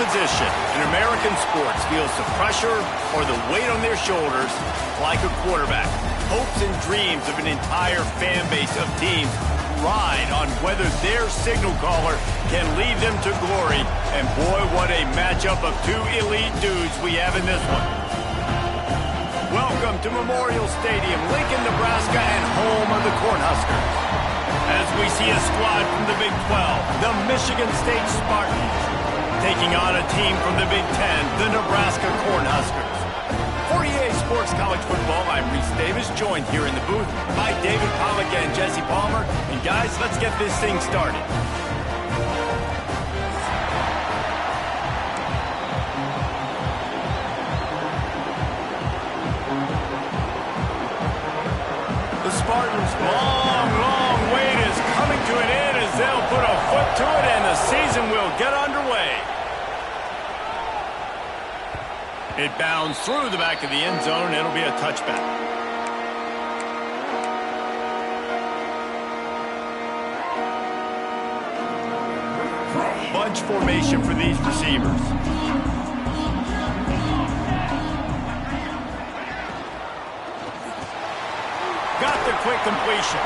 position in American sports feels the pressure or the weight on their shoulders like a quarterback. Hopes and dreams of an entire fan base of teams ride on whether their signal caller can lead them to glory. And boy, what a matchup of two elite dudes we have in this one. Welcome to Memorial Stadium, Lincoln, Nebraska, and home of the Cornhuskers. As we see a squad from the Big 12, the Michigan State Spartans, taking on a team from the Big 10, the Nebraska Cornhuskers. For EA Sports College Football, I'm Reese Davis, joined here in the booth by David Pollack and Jesse Palmer. And guys, let's get this thing started. The Spartans' long wait is coming to an end as they'll put a foot to it and the season will get underway. It bounds through the back of the end zone, and it'll be a touchback. Bunch formation for these receivers. Got the quick completion.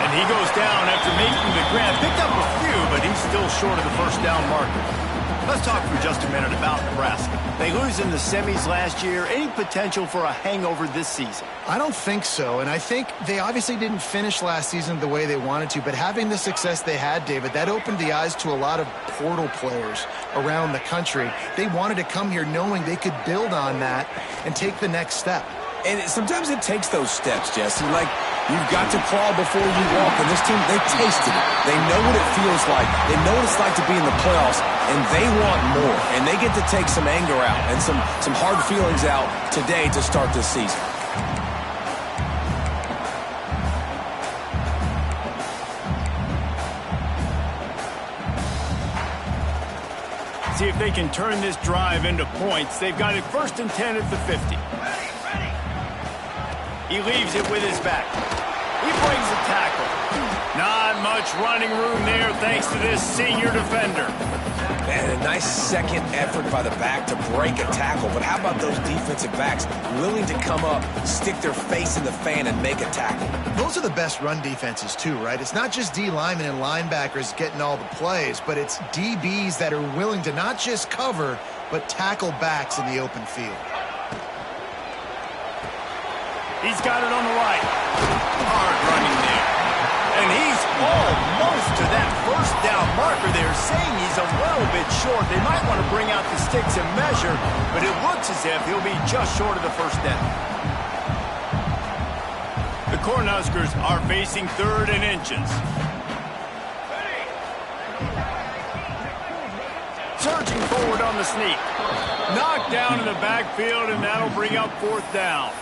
And he goes down after making the grab. Picked up a few, but he's still short of the first down marker. Let's talk for just a minute about Nebraska. They lose in the semis last year. Any potential for a hangover this season? I don't think so, and I think they obviously didn't finish last season the way they wanted to, but having the success they had, David, that opened the eyes to a lot of portal players around the country. They wanted to come here knowing they could build on that and take the next step. And sometimes it takes those steps, Jesse. Like, you've got to crawl before you walk. And this team, they've tasted it. They know what it feels like. They know what it's like to be in the playoffs, and they want more. And they get to take some anger out and some hard feelings out today to start this season. See if they can turn this drive into points. They've got it 1st and 10 at the 50. He leaves it with his back. He brings a tackle. Not much running room there thanks to this senior defender. And a nice second effort by the back to break a tackle. But how about those defensive backs willing to come up, stick their face in the fan, and make a tackle? Those are the best run defenses too, right? It's not just D linemen and linebackers getting all the plays, but it's DBs that are willing to not just cover, but tackle backs in the open field. He's got it on the right. Hard running there. And he's almost to that first down marker there, saying he's a little bit short. They might want to bring out the sticks and measure, but it looks as if he'll be just short of the first down. The Cornhuskers are facing 3rd and inches. Surging forward on the sneak. Knocked down in the backfield, and that'll bring up 4th down.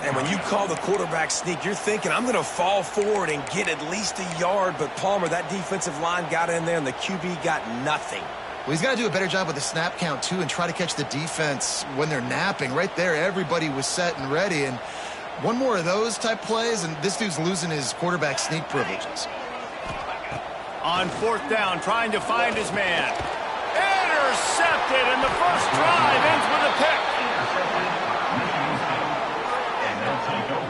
And when you call the quarterback sneak, you're thinking, I'm going to fall forward and get at least a yard. But Palmer, that defensive line got in there, and the QB got nothing. Well, he's got to do a better job with the snap count, too, and try to catch the defense when they're napping. Right there, everybody was set and ready. And one more of those type plays, and this dude's losing his quarterback sneak privileges. On 4th down, trying to find his man. Intercepted, and the first drive ends with a pick.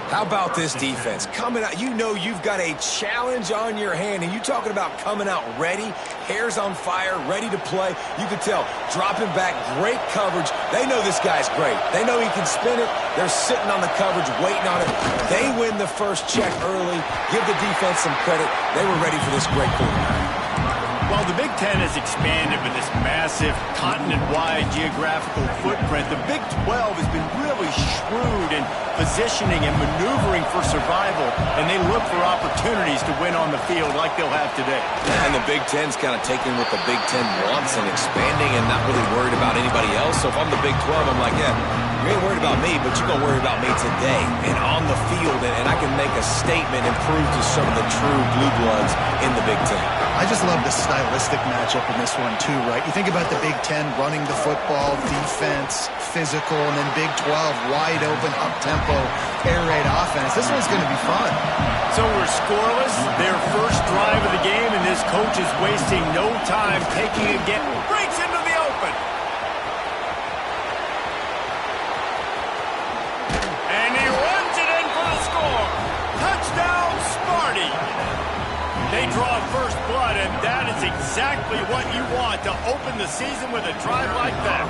How about this defense? Coming out, you know you've got a challenge on your hand, and you talking about coming out ready, hairs on fire, ready to play. You could tell, dropping back, great coverage. They know this guy's great. They know he can spin it. They're sitting on the coverage, waiting on it. They win the first check early. Give the defense some credit. They were ready for this great quarterback. While the Big Ten has expanded with this massive continent-wide geographical footprint, the Big 12 has been really shrewd in positioning and maneuvering for survival, and they look for opportunities to win on the field like they'll have today. And the Big Ten's kind of taking what the Big Ten wants and expanding and not really worried about anybody else. So if I'm the Big 12, I'm like, yeah, You ain't worried about me, but you're going to worry about me today and on the field, and I can make a statement and prove to some of the true blue bloods in the Big Ten. I just love the stylistic matchup in this one, too, right? You think about the Big Ten running the football, defense, physical, and then Big 12, wide open, up-tempo, air raid offense. This one's going to be fun. So we're scoreless, their first drive of the game, and this coach is wasting no time taking it, breaks into the open. And he runs it in for the score. Touchdown, Sparty. They draw first blood, and that is exactly what you want to open the season with a drive like that.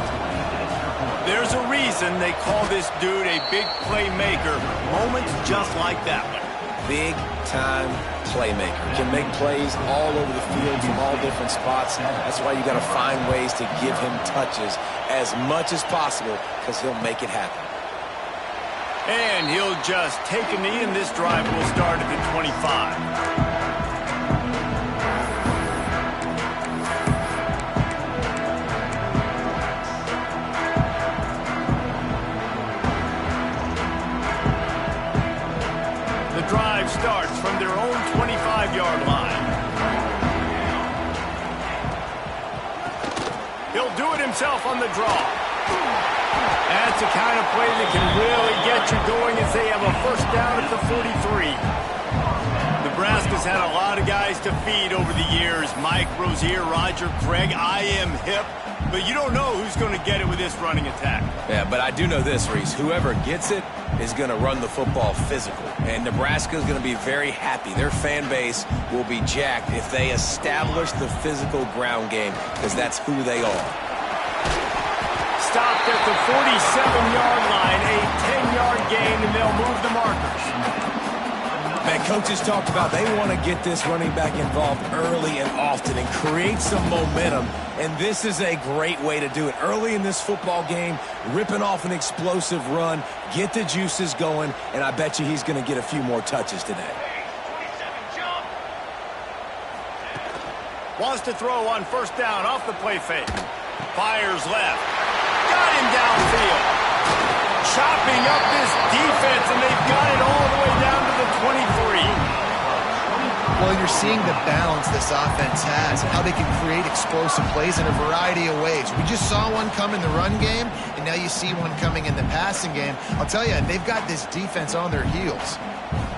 There's a reason they call this dude a big playmaker. Moments just like that one. Big-time playmaker. Can make plays all over the field from all different spots. That's why you got to find ways to give him touches as much as possible, because he'll make it happen. And he'll just take a knee, and this drive will start at the 25. Drive starts from their own 25-yard line. He'll do it himself on the draw. That's the kind of play that can really get you going as they have a first down at the 43. Nebraska's had a lot of guys to feed over the years. Mike Rozier, Roger Craig, I am hip. But you don't know who's going to get it with this running attack. Yeah, but I do know this, Reese. Whoever gets it is going to run the football physical. And Nebraska is going to be very happy. Their fan base will be jacked if they establish the physical ground game, because that's who they are. Stopped at the 47-yard line, a 10-yard gain, and they'll move the markers. Man, coaches talked about they want to get this running back involved early and often and create some momentum, and this is a great way to do it. Early in this football game, ripping off an explosive run, get the juices going, and I bet you he's going to get a few more touches today. Wants to throw on first down off the play fake. Fires left. Got him downfield. Chopping up this defense, and they've got it all the way down to the 23. Well, you're seeing the balance this offense has and how they can create explosive plays in a variety of ways. We just saw one come in the run game, and now you see one coming in the passing game. I'll tell you, they've got this defense on their heels.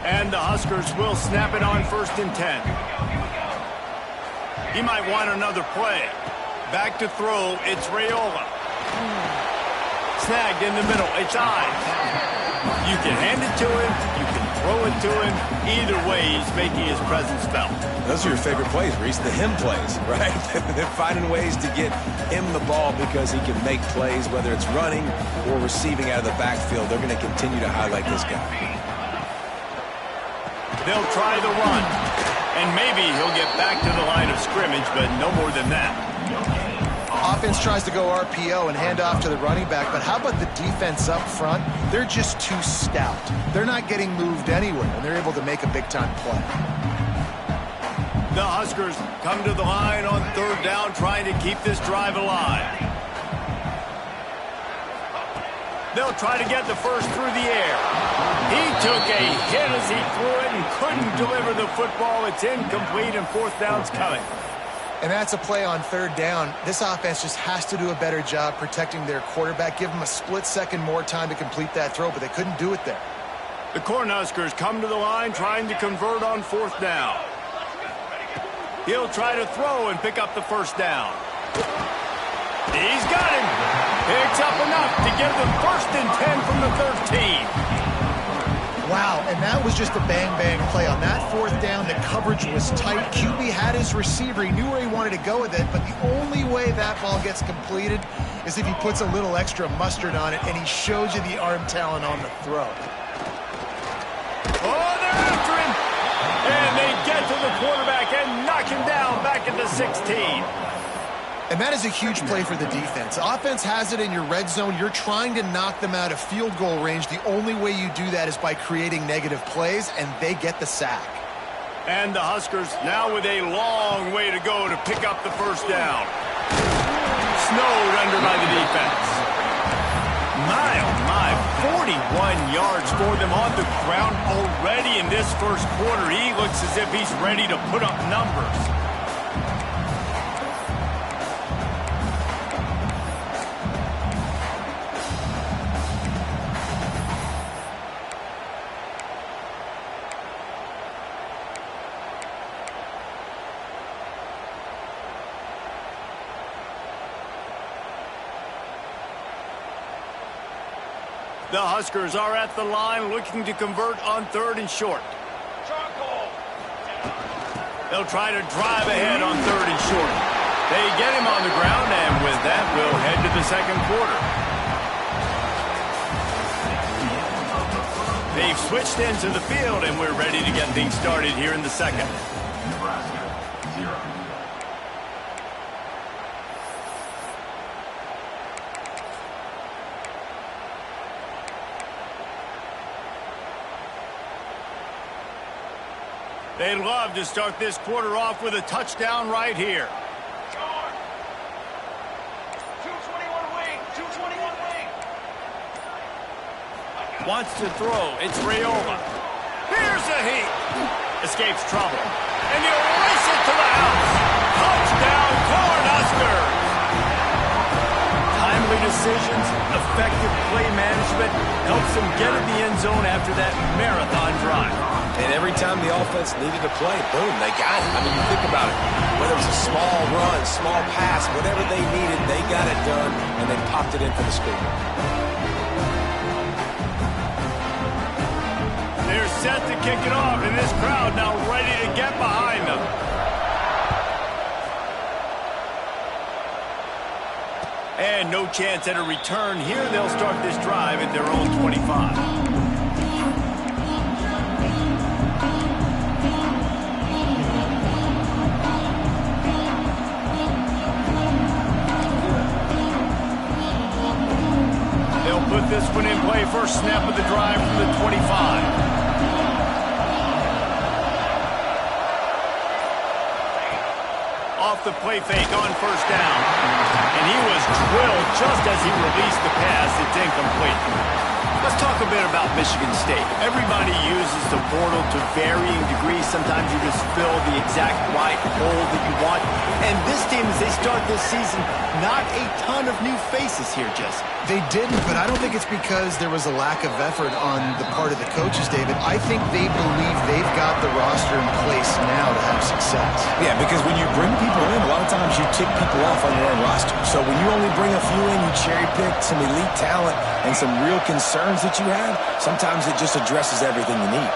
And the Huskers will snap it on 1st and 10. He might want another play. Back to throw, it's Raiola. Snagged in the middle, it's Ives. You can hand it to him, you can throw it to him. Either way, he's making his presence felt. Those are your favorite plays, Reese, the him plays, right? They're finding ways to get him the ball because he can make plays, whether it's running or receiving out of the backfield. They're going to continue to highlight this guy. They'll try the run, and maybe he'll get back to the line of scrimmage, but no more than that. Offense tries to go RPO and hand off to the running back, but how about the defense up front? They're just too stout. They're not getting moved anywhere, and they're able to make a big-time play. The Huskers come to the line on 3rd down, trying to keep this drive alive. They'll try to get the first through the air. He took a hit as he threw it and couldn't deliver the football. It's incomplete, and 4th down's coming. And that's a play on 3rd down. This offense just has to do a better job protecting their quarterback. Give them a split second more time to complete that throw, but they couldn't do it there. The Cornhuskers come to the line trying to convert on 4th down. He'll try to throw and pick up the 1st down. He's got him. Picks up enough to give them 1st and 10 from the 13. Wow, and that was just a bang-bang play. On that 4th down, the coverage was tight. QB had his receiver. He knew where he wanted to go with it, but the only way that ball gets completed is if he puts a little extra mustard on it, and he shows you the arm talent on the throw. Oh, they're after him! And they get to the quarterback and knock him down back at the 16. And that is a huge play for the defense. Offense has it in your red zone. You're trying to knock them out of field goal range. The only way you do that is by creating negative plays, and they get the sack. And the Huskers now with a long way to go to pick up the 1st down. Snowed under by the defense. My, oh 41 yards for them on the ground already in this first quarter. He looks as if he's ready to put up numbers. The Huskers are at the line looking to convert on 3rd and short. They'll try to drive ahead on 3rd and short. They get him on the ground, and with that, we'll head to the second quarter. They've switched into the field, and we're ready to get things started here in the second. Nebraska, 0. They'd love to start this quarter off with a touchdown right here. 221 wing, 221 wing. Wants to throw. It's Raiola. Here's a heat. Escapes trouble. And he'll race it to the house. Touchdown, Cornhuskers. Timely decisions, effective play management helps them get in the end zone after that marathon drive. And every time the offense needed to play, boom, they got it. I mean, you think about it. Whether it was a small run, small pass, whatever they needed, they got it done, and they popped it in for the score. They're set to kick it off, and this crowd now ready to get behind them. And no chance at a return here. They'll start this drive at their own 25. Put this one in play, first snap of the drive from the 25. Off the play fake on first down. And he was drilled just as he released the pass. It's incomplete. Let's talk a bit about Michigan State. Everybody uses the portal to varying degrees. Sometimes you just fill the exact right hole that you want. And this team, as they start this season, not a ton of new faces here, Jesse. They didn't, but I don't think it's because there was a lack of effort on the part of the coaches, David. I think they believe they've got the roster in place now to have success. Yeah, because when you bring people in, a lot of times you tick people off on your own roster. So when you only bring a few in, you cherry pick some elite talent and some real concerns that you have, sometimes it just addresses everything you need.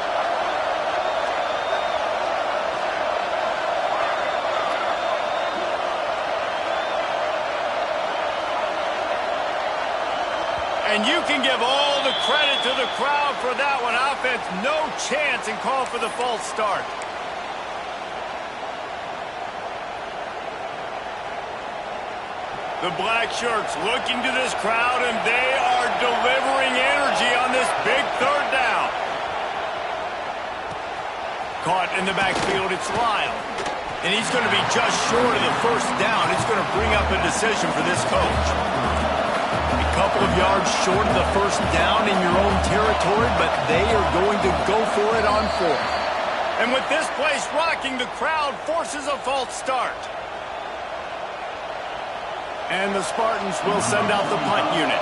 And you can give all the credit to the crowd for that one. Offense, no chance, and call for the false start. The black shirts looking to this crowd, and they are delivering energy on this big third down. Caught in the backfield, it's Lyle. And he's going to be just short of the first down. It's going to bring up a decision for this coach. A couple of yards short of the first down in your own territory, but they are going to go for it on 4th. And with this place rocking, the crowd forces a false start. And the Spartans will send out the punt unit.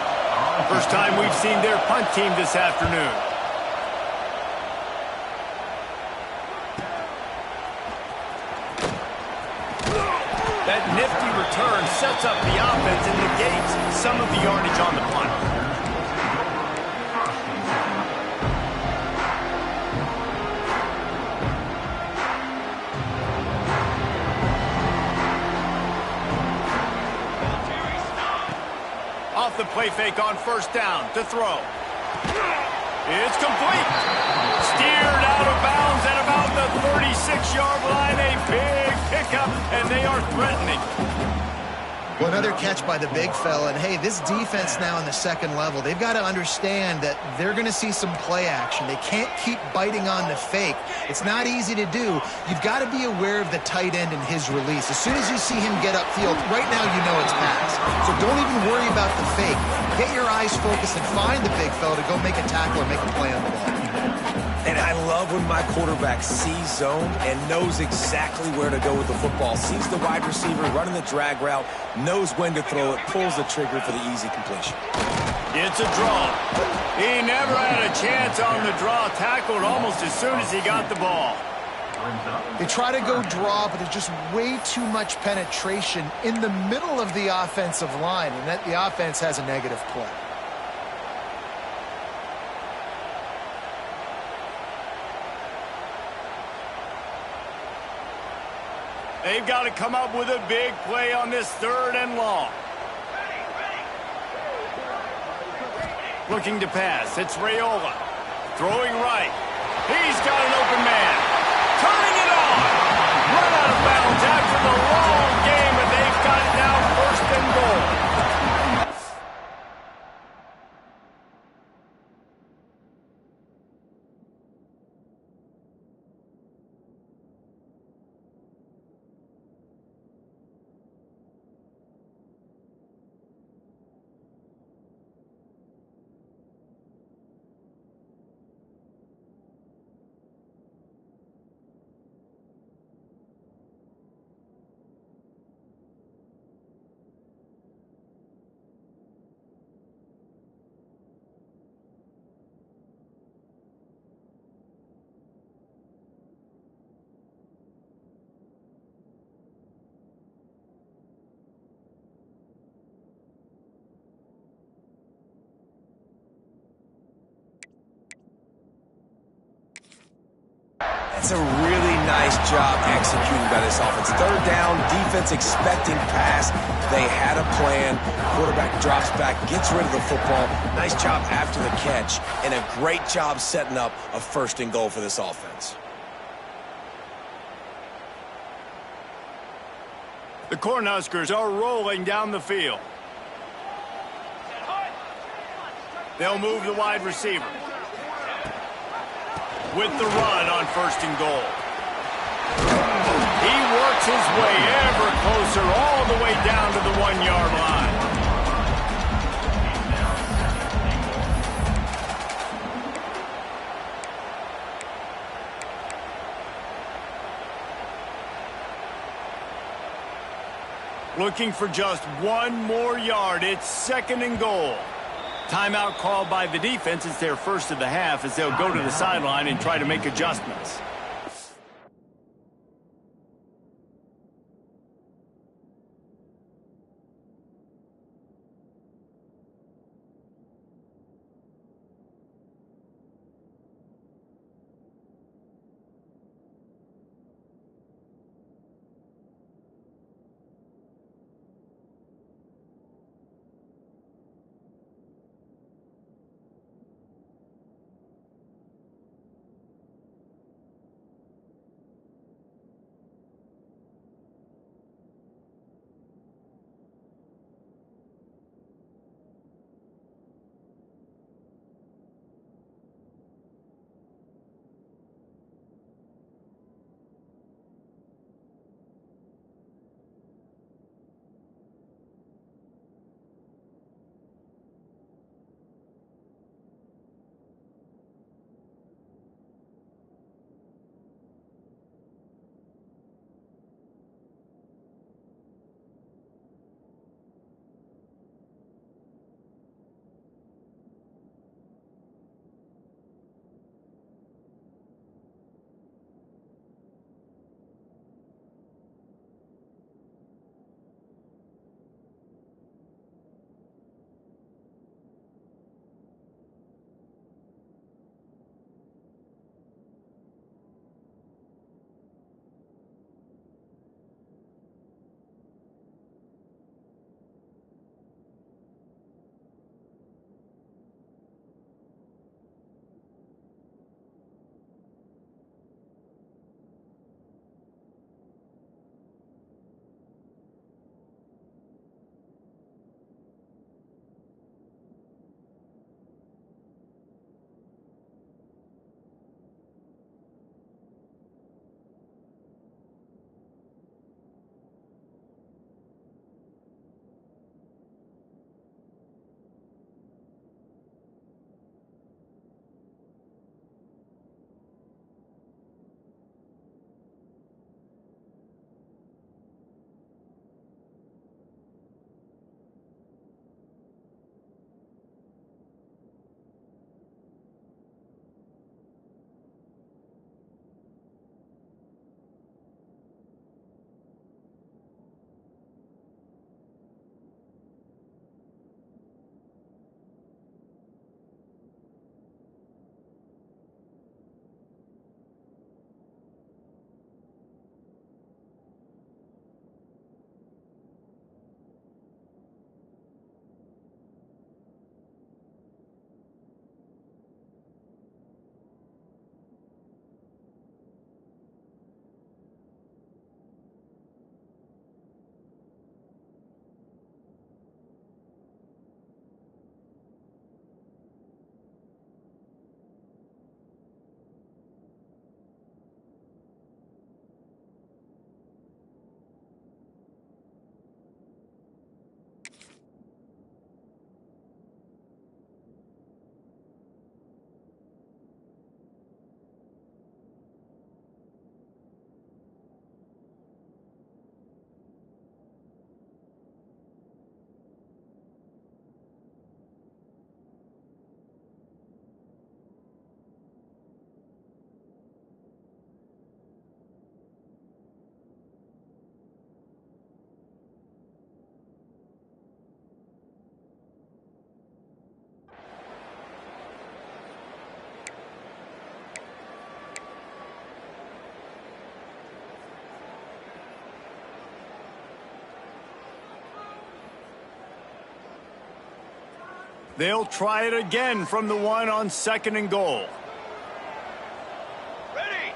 First time we've seen their punt team this afternoon. That nifty return sets up the offense and negates some of the yardage on the punt. Off the play fake on first down to throw. It's complete. Steered out of bounds at about the 36-yard line. A big pickup, and they are threatening. Well, another catch by the big fella. And, hey, this defense now in the second level, they've got to understand that they're going to see some play action. They can't keep biting on the fake. It's not easy to do. You've got to be aware of the tight end and his release. As soon as you see him get upfield, right now you know it's pass. So don't even worry about the fake. Get your eyes focused and find the big fella to go make a tackle or make a play on the ball. And I love when my quarterback sees zone and knows exactly where to go with the football. Sees the wide receiver running the drag route, knows when to throw it, pulls the trigger for the easy completion. It's a draw. He never had a chance on the draw. Tackled almost as soon as he got the ball. They try to go draw, but there's just way too much penetration in the middle of the offensive line, and that the offense has a negative play. They've got to come up with a big play on this 3rd and long. Looking to pass. It's Raiola. Throwing right. He's got an open man. Turning it on. Run out of bounds after the long game, and they've got it now 1st and goal. That's a really nice job executing by this offense. 3rd down, defense expecting pass. They had a plan. Quarterback drops back, gets rid of the football. Nice job after the catch, and a great job setting up a 1st and goal for this offense. The Cornhuskers are rolling down the field. They'll move the wide receiver with the run on 1st and goal. He works his way ever closer all the way down to the 1-yard line. Looking for just 1 more yard. It's 2nd and goal. Timeout called by the defense. It's their 1st of the half as they'll go to the sideline and try to make adjustments. They'll try it again from the 1 on 2nd and goal. Ready.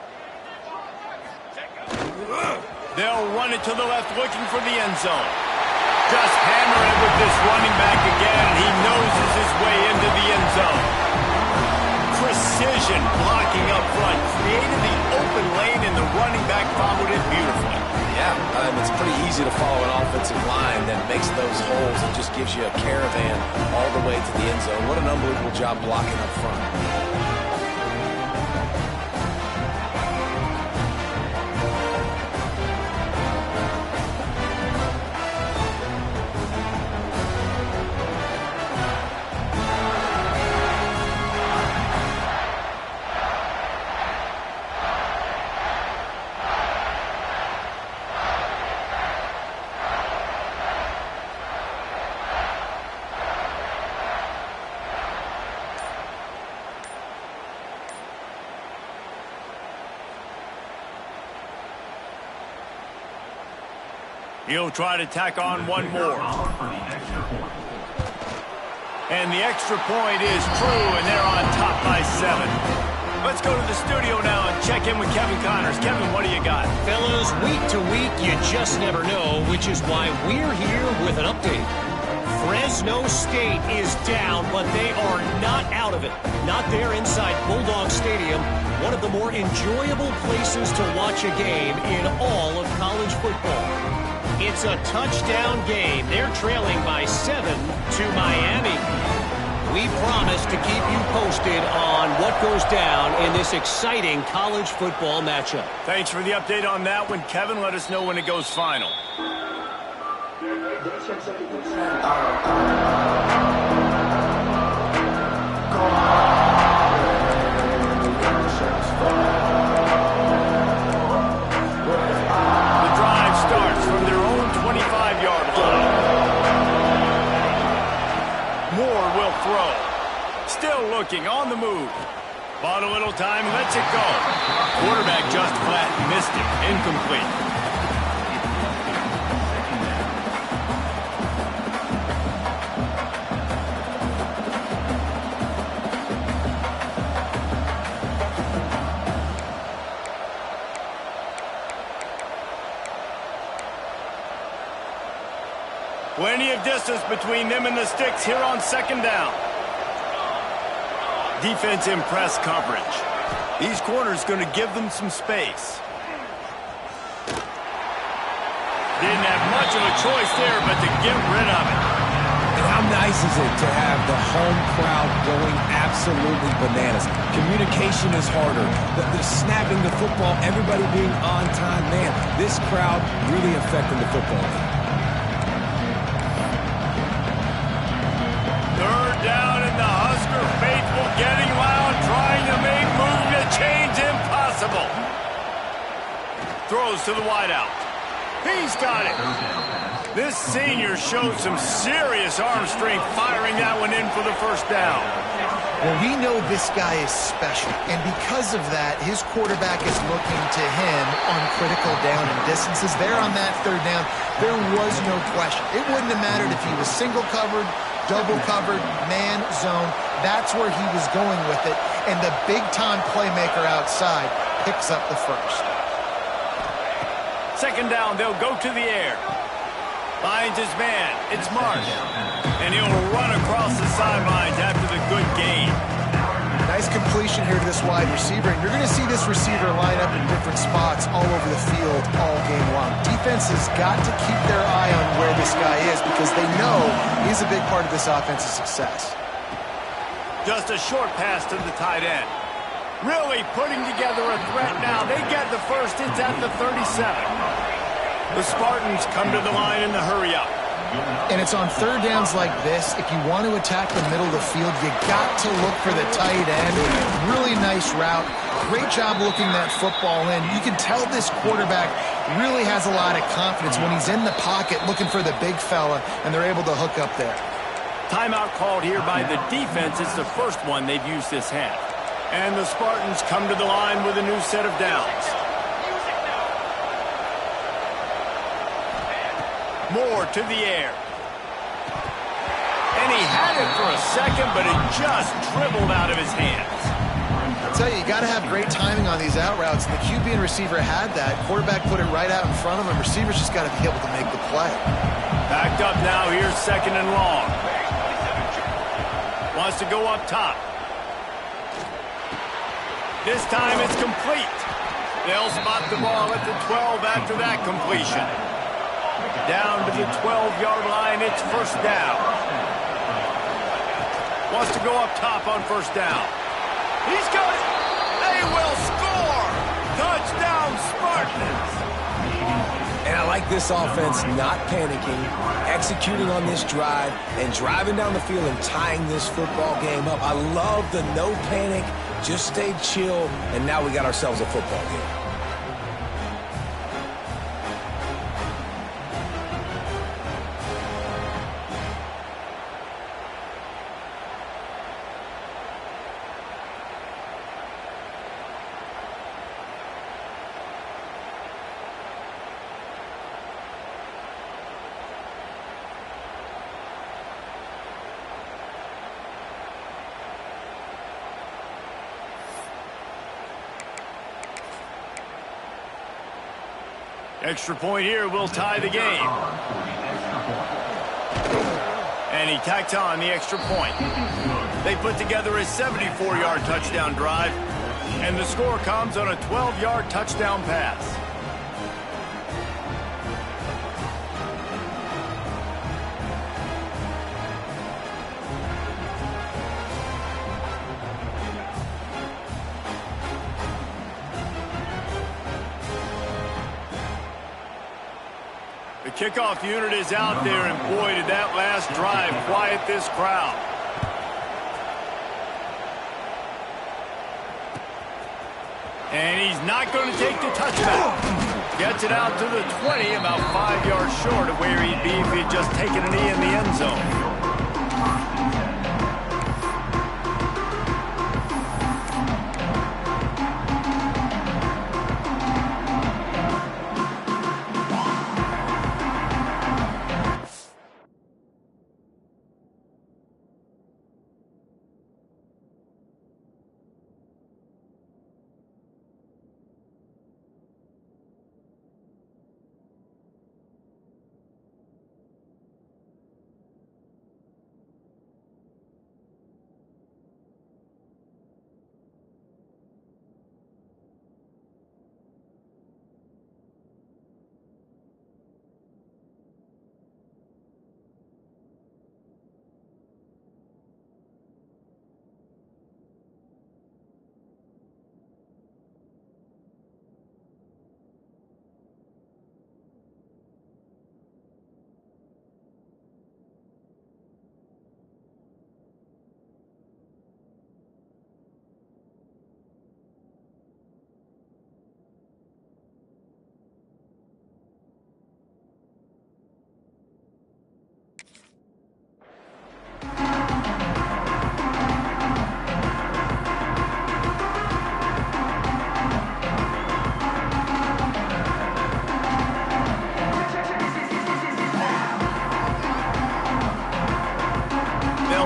They'll run it to the left, looking for the end zone. Just hammer it with this running back again, and he noses his way into the end zone. Precision blocking up front, created the open lane, and the running back followed it beautifully. Yeah, it's pretty easy to follow an offensive line that makes those holes and just gives you a caravan all the way to the end zone. What an unbelievable job blocking up front. He'll try to tack on one more. And the extra point is true, and they're on top by 7. Let's go to the studio now and check in with Kevin Connors. Kevin, what do you got? Fellas, week to week, you just never know, which is why we're here with an update. Fresno State is down, but they are not out of it. Not there inside Bulldog Stadium, one of the more enjoyable places to watch a game in all of college football. It's a touchdown game. They're trailing by 7 to Miami. We promise to keep you posted on what goes down in this exciting college football matchup. Thanks for the update on that one, Kevin. Let us know when it goes final. Still looking on the move. Bought a little time, lets it go. Quarterback just flat missed it. Incomplete. Plenty of distance between them and the sticks here on 2nd down. Defense in press coverage. These corners going to give them some space. Didn't have much of a choice there, but to get rid of it. And how nice is it to have the home crowd going absolutely bananas? Communication is harder. The snapping the football, everybody being on time. Man, this crowd really affecting the football game. 3rd down, and the Husker faithful getting loud, trying to make moving a change impossible. Throws to the wideout. He's got it. This senior showed some serious arm strength firing that one in for the 1st down. Well, we know this guy is special, and because of that, his quarterback is looking to him on critical down and distances. There on that 3rd down, there was no question. It wouldn't have mattered if he was single covered, double covered, man, zone. That's where he was going with it. And the big-time playmaker outside picks up the 1st. 2nd down, they'll go to the air. Finds his man. It's Marsh. And he'll run across the sidelines after the good gain. Nice completion here to this wide receiver. And you're going to see this receiver line up in different spots all over the field all game long. Defense has got to keep their eye on where this guy is because they know he's a big part of this offense's success. Just a short pass to the tight end. Really putting together a threat now. They get the 1st. It's at the 37. The Spartans come to the line in the hurry-up. And it's on 3rd downs like this. If you want to attack the middle of the field, you got to look for the tight end. Really nice route. Great job looking that football in. You can tell this quarterback really has a lot of confidence when he's in the pocket looking for the big fella, and they're able to hook up there. Timeout called here by the defense. It's the 1st one they've used this half. And the Spartans come to the line with a new set of downs. Moore to the air. And he had it for a second, but it just dribbled out of his hands. I'll tell you got to have great timing on these out routes, and the QB and receiver had that. Quarterback put it right out in front of him. Receivers just got to be able to make the play. Backed up now, here's 2nd and long. Wants to go up top. This time it's complete. They'll spot the ball at the 12 after that completion. Down to the 12-yard line, it's 1st down. Wants to go up top on 1st down. He's got it. They will score. Touchdown, Spartans. And I like this offense not panicking, executing on this drive, and driving down the field and tying this football game up. I love the no panic, just stay chill, and now we got ourselves a football game. Extra point here will tie the game. And he tacks on the extra point. They put together a 74-yard touchdown drive, and the score comes on a 12-yard touchdown pass. The kickoff unit is out there, and boy, did that last drive quiet this crowd. And he's not going to take the touchdown. Gets it out to the 20, about 5 yards short of where he'd be if he'd just taken a knee in the end zone.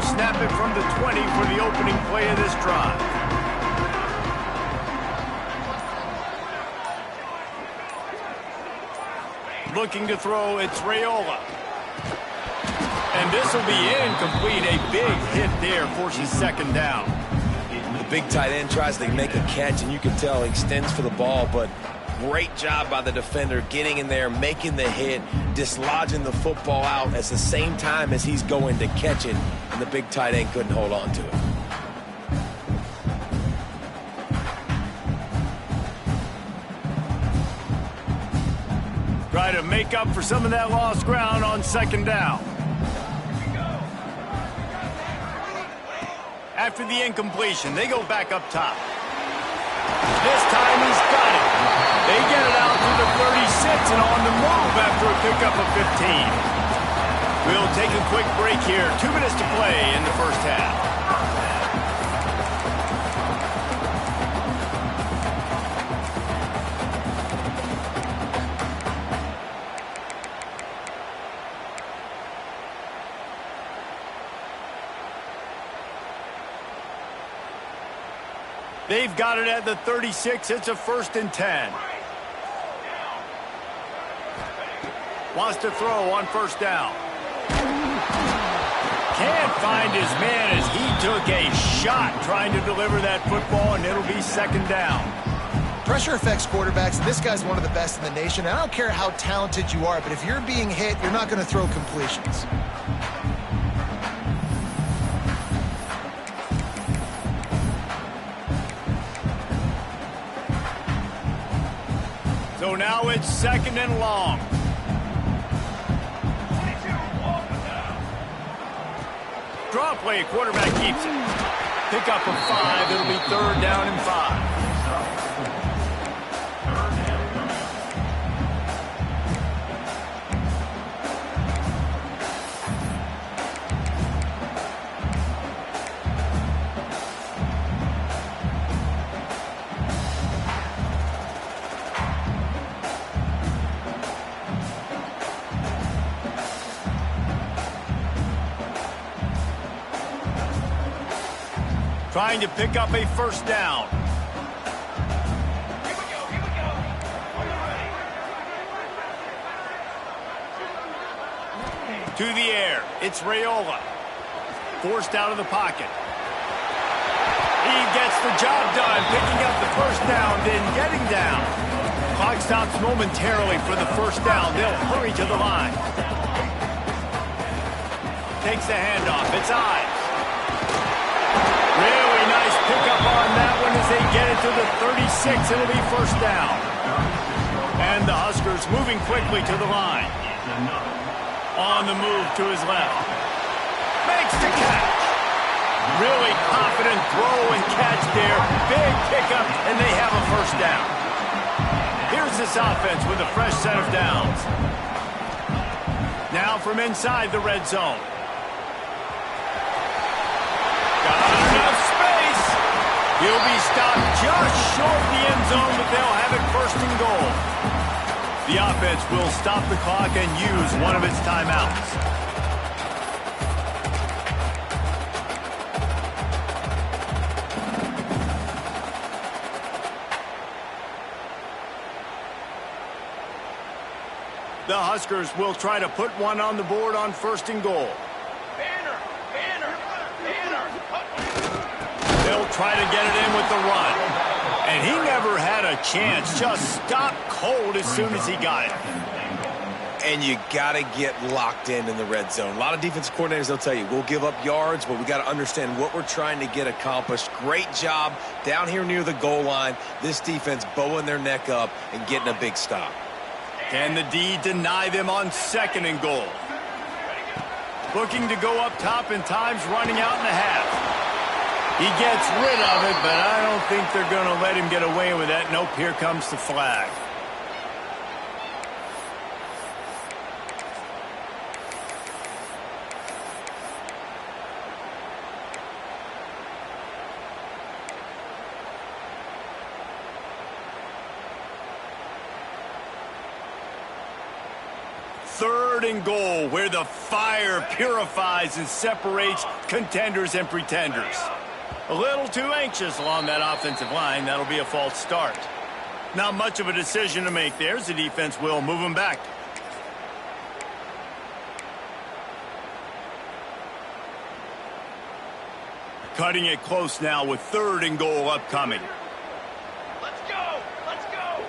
Snap it from the 20 for the opening play of this drive. Looking to throw, it's Raiola. And this will be incomplete. A big hit there forces 2nd down. The big tight end tries to make a catch, and you can tell he extends for the ball, but great job by the defender getting in there, making the hit, dislodging the football out at the same time as he's going to catch it, and the big tight end couldn't hold on to it. Try to make up for some of that lost ground on 2nd down. After the incompletion, they go back up top. This time he's got it. They get it out to the 36 and on the move after a pickup of 15. We'll take a quick break here. 2 minutes to play in the first half. They've got it at the 36. It's a 1st and 10. Wants to throw on 1st down. Can't find his man as he took a shot trying to deliver that football, and it'll be 2nd down. Pressure affects quarterbacks, and this guy's one of the best in the nation. I don't care how talented you are, but if you're being hit, you're not going to throw completions. So now it's 2nd and long. Draw play, quarterback keeps it. Pick up a 5, it'll be 3rd down and 5. Trying to pick up a 1st down. Here we go. Are you ready? To the air. It's Raiola. Forced out of the pocket. He gets the job done, picking up the 1st down, then getting down. Clock stops momentarily for the 1st down. They'll hurry to the line. Takes the handoff. It's Ives. Really nice pickup on that one as they get it to the 36. It'll be 1st down. And the Huskers moving quickly to the line. On the move to his left. Makes the catch. Really confident throw and catch there. Big pickup, and they have a 1st down. Here's this offense with a fresh set of downs. Now from inside the red zone. He'll be stopped just short of the end zone, but they'll have it 1st and goal. The offense will stop the clock and use one of its timeouts. The Huskers will try to put one on the board on 1st and goal. They'll try to get it in with the run. And he never had a chance. Just stopped cold as soon as he got it. And you got to get locked in the red zone. A lot of defensive coordinators, they'll tell you, we'll give up yards, but we got to understand what we're trying to get accomplished. Great job down here near the goal line. This defense bowing their neck up and getting a big stop. Can the D deny them on 2nd and goal? Looking to go up top, and time's running out in the half. He gets rid of it, but I don't think they're going to let him get away with that. Nope, here comes the flag. Third and goal, where the fire purifies and separates contenders and pretenders. A little too anxious along that offensive line. That'll be a false start. Not much of a decision to make there, as the defense will move him back. Cutting it close now with 3rd and goal upcoming. Let's go! Let's go!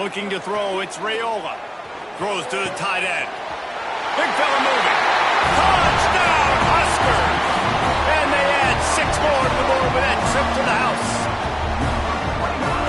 Looking to throw, it's Raiola. Throws to the tight end. Big fella moving. Touchdown, Huskers! And they add 6 more to the board with that trip to the house.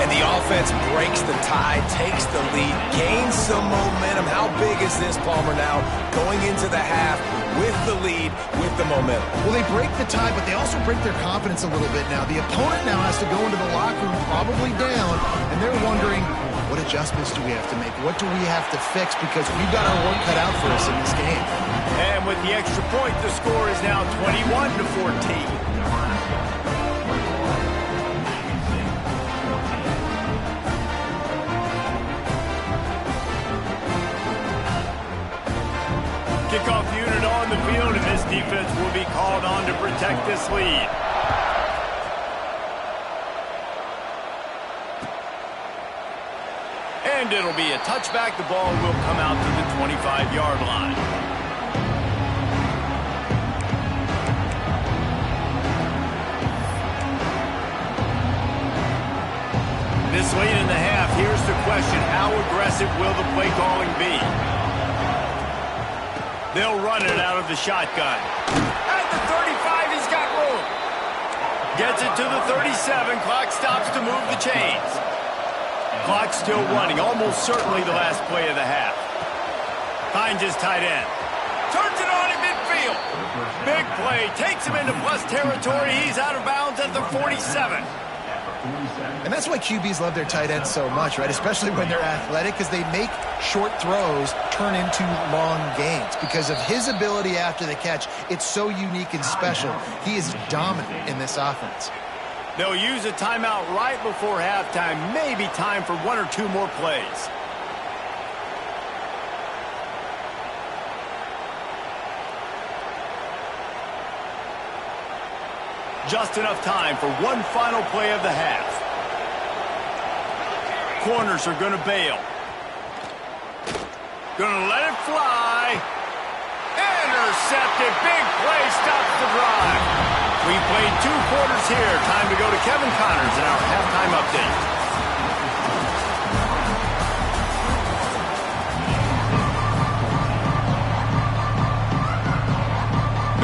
And the offense breaks the tie, takes the lead, gains some momentum. How big is this, Palmer, now going into the half with the lead, with the momentum? Well, they break the tie, but they also break their confidence a little bit now. The opponent now has to go into the locker room probably down, and they're wondering, what adjustments do we have to make? What do we have to fix? Because we've got our work cut out for us in this game. And with the extra point, the score is now 21-14. Kickoff unit on the field, and this defense will be called on to protect this lead. And it'll be a touchback. The ball will come out to the 25-yard line. This late in the half, here's the question. How aggressive will the play calling be? They'll run it out of the shotgun. At the 35, he's got room. Gets it to the 37. Clock stops to move the chains. Clock still running. Almost certainly the last play of the half. Finds his tight end. Turns it on in midfield. Big play. Takes him into plus territory. He's out of bounds at the 47. And that's why QBs love their tight ends so much, right? Especially when they're athletic, because they make short throws turn into long gains. Because of his ability after the catch, it's so unique and special. He is dominant in this offense. They'll use a timeout right before halftime. Maybe time for one or two more plays. Just enough time for one final play of the half. Corners are going to bail. Going to let it fly. Intercepted. Big play stops the drive. We played 2 quarters here. Time to go to Kevin Connors in our halftime update.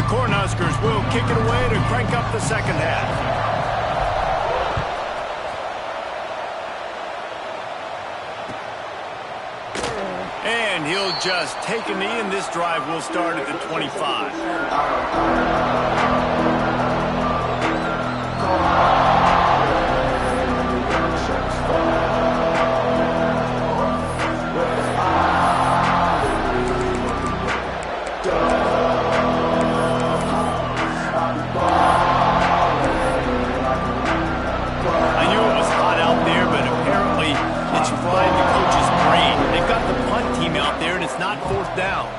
Cornhuskers will kick it away to crank up the second half. And he'll just take a knee, and this drive will start at the 25. It's not fourth down.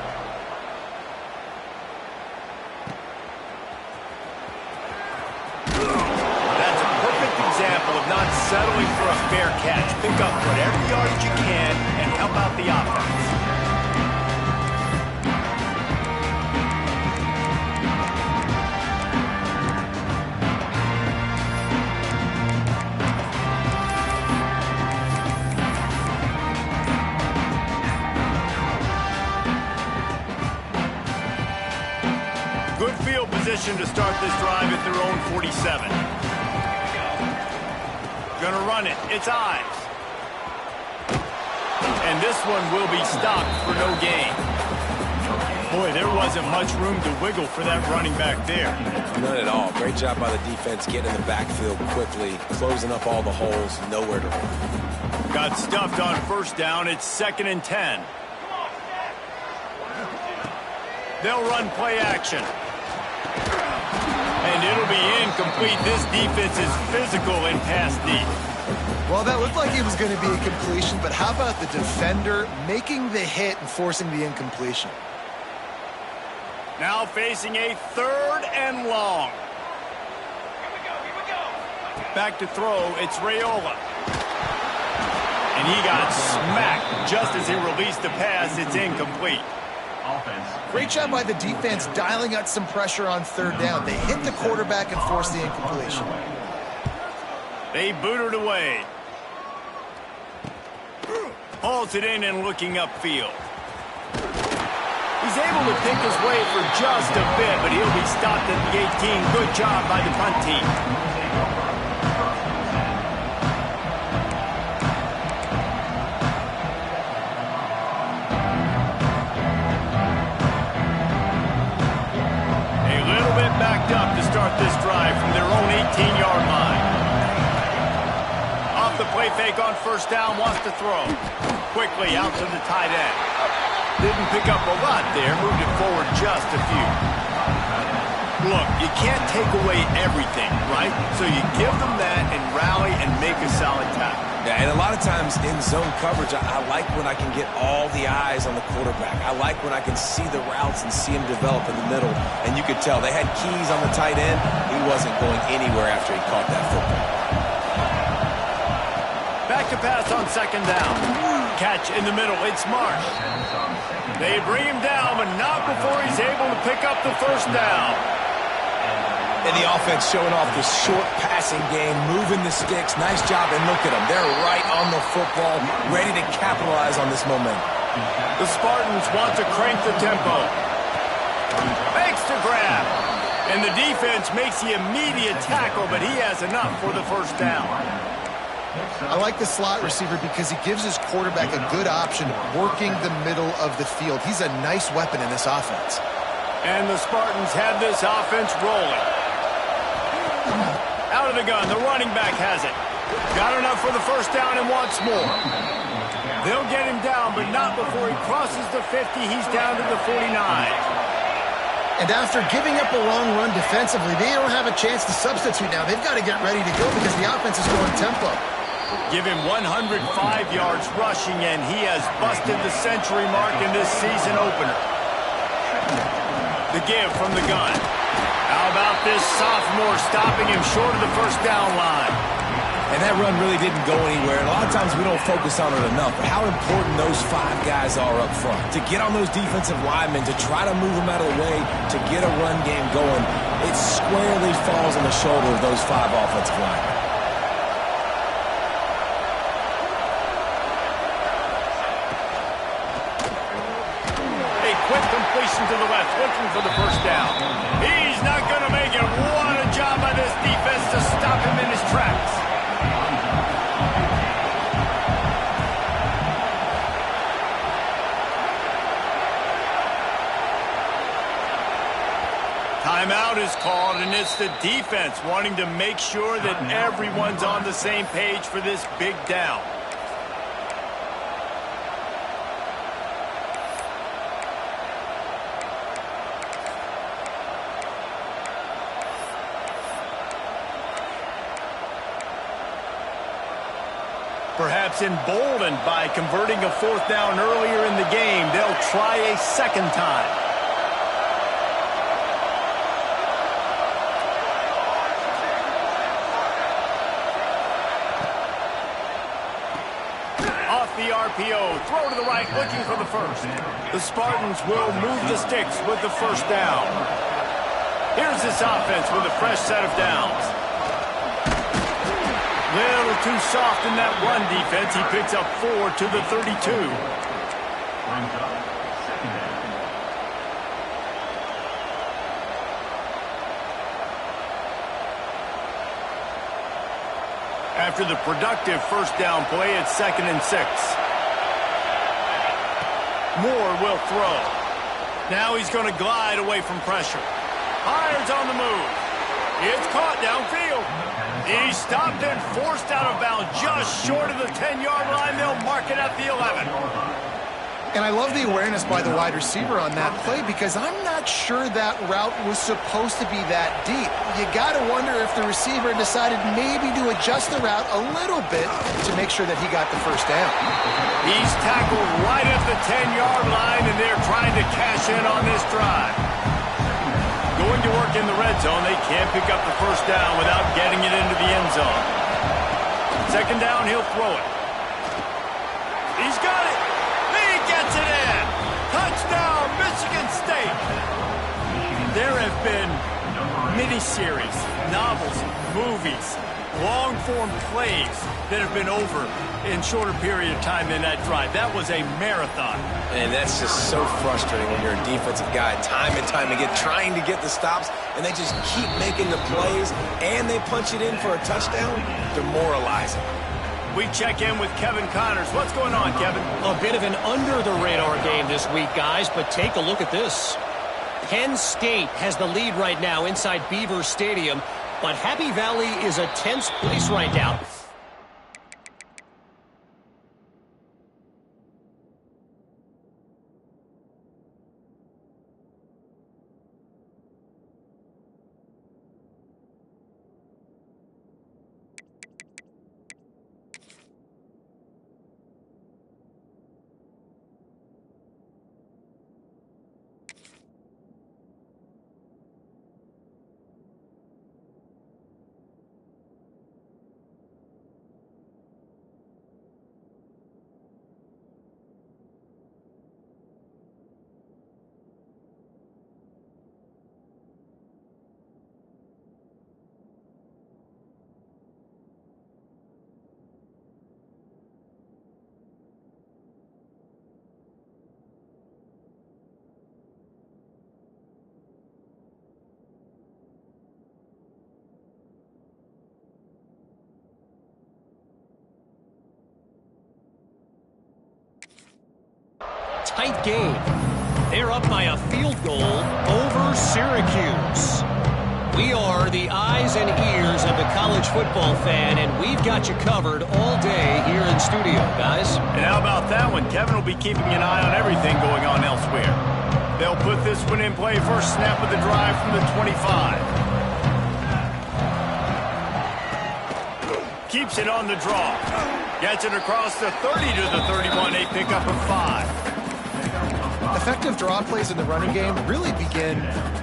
That's a perfect example of not settling for a fair catch. Pick up whatever yardage you can and help out the offense. To start this drive at their own 47. Gonna run it. It's Ives. And this one will be stopped for no gain. Boy, there wasn't much room to wiggle for that running back there. None at all. Great job by the defense getting in the backfield quickly, closing up all the holes, nowhere to run. Got stuffed on first down. It's 2nd and 10. They'll run play action. And it'll be incomplete. This defense is physical and pass deep. Well, that looked like it was going to be a completion, but how about the defender making the hit and forcing the incompletion? Now facing a 3rd and long. Here we go. Back to throw, it's Raiola. And he got smacked just as he released the pass. It's incomplete. Great job by the defense dialing out some pressure on 3rd down. They hit the quarterback and forced the incompletion. They booted away. Hauls it in and looking upfield. He's able to pick his way for just a bit, but he'll be stopped at the 18. Good job by the punt team. Up to start this drive from their own 18-yard line. Off the play fake on first down, wants to throw. Quickly out to the tight end. Didn't pick up a lot there, moved it forward just a few. Look, you can't take away everything, right? So you give them that and rally and make a solid tackle. Yeah, and a lot of times in zone coverage, I like when I can get all the eyes on the quarterback. I like when I can see the routes and see him develop in the middle. And you could tell they had keys on the tight end. He wasn't going anywhere after he caught that football. Back to pass on second down. Catch in the middle. It's Marsh. They bring him down, but not before he's able to pick up the first down. And the offense showing off the short passing game, moving the sticks. Nice job, and look at them. They're right on the football, ready to capitalize on this momentum. The Spartans want to crank the tempo. Makes the grab. And the defense makes the immediate tackle, but he has enough for the first down. I like the slot receiver because he gives his quarterback a good option working the middle of the field. He's a nice weapon in this offense. And the Spartans have this offense rolling. Out of the gun, the running back has it. Got enough for the first down and wants more. They'll get him down, but not before he crosses the 50. He's down to the 49. And after giving up a long run defensively, they don't have a chance to substitute now. They've got to get ready to go because the offense is going tempo. Give him 105 yards rushing, and he has busted the century mark in this season opener. The give from the gun. How about this sophomore stopping him short of the first down line? And that run really didn't go anywhere. And a lot of times we don't focus on it enough, but how important those 5 guys are up front. To get on those defensive linemen, to try to move them out of the way, to get a run game going, it squarely falls on the shoulder of those 5 offensive linemen. A quick completion to the left, looking for the first down. He's not going to make it. What a job by this defense to stop him in his tracks. Timeout is called, and it's the defense wanting to make sure that everyone's on the same page for this big down. Perhaps emboldened by converting a fourth down earlier in the game, they'll try a second time. Off the RPO, throw to the right, looking for the first. The Spartans will move the sticks with the first down. Here's this offense with a fresh set of downs. Little too soft in that run defense. He picks up 4 to the 32. After the productive first down play, it's 2nd and 6. Moore will throw. Now he's going to glide away from pressure. Hires on the move. It's caught downfield. He's stopped and forced out of bounds just short of the 10-yard line. They'll mark it at the 11. And I love the awareness by the wide receiver on that play because I'm not sure that route was supposed to be that deep. You got to wonder if the receiver decided maybe to adjust the route a little bit to make sure that he got the first down. He's tackled right at the 10-yard line, and they're trying to cash in on this drive. Going to work in the red zone. They can't pick up the first down without getting it into the end zone. Second down, he'll throw it. He's got it. He gets it in. Touchdown, Michigan State. There have been miniseries, novels, movies, long-form plays that have been over in shorter period of time than that drive. That was a marathon. And that's just so frustrating when you're a defensive guy, time and time again, trying to get the stops, and they just keep making the plays, and they punch it in for a touchdown. Demoralizing. We check in with Kevin Connors. What's going on, Kevin? A bit of an under-the-radar game this week, guys, but take a look at this. Penn State has the lead right now inside Beaver Stadium, but Happy Valley is a tense place right now. tight game. They're up by a field goal over Syracuse. We are the eyes and ears of the college football fan, and we've got you covered all day here in studio, guys. And how about that one? Kevin will be keeping an eye on everything going on elsewhere. They'll put this one in play. First snap of the drive from the 25. Keeps it on the draw. Gets it across the 30 to the 31. A pickup of 5. Effective draw plays in the running game really begin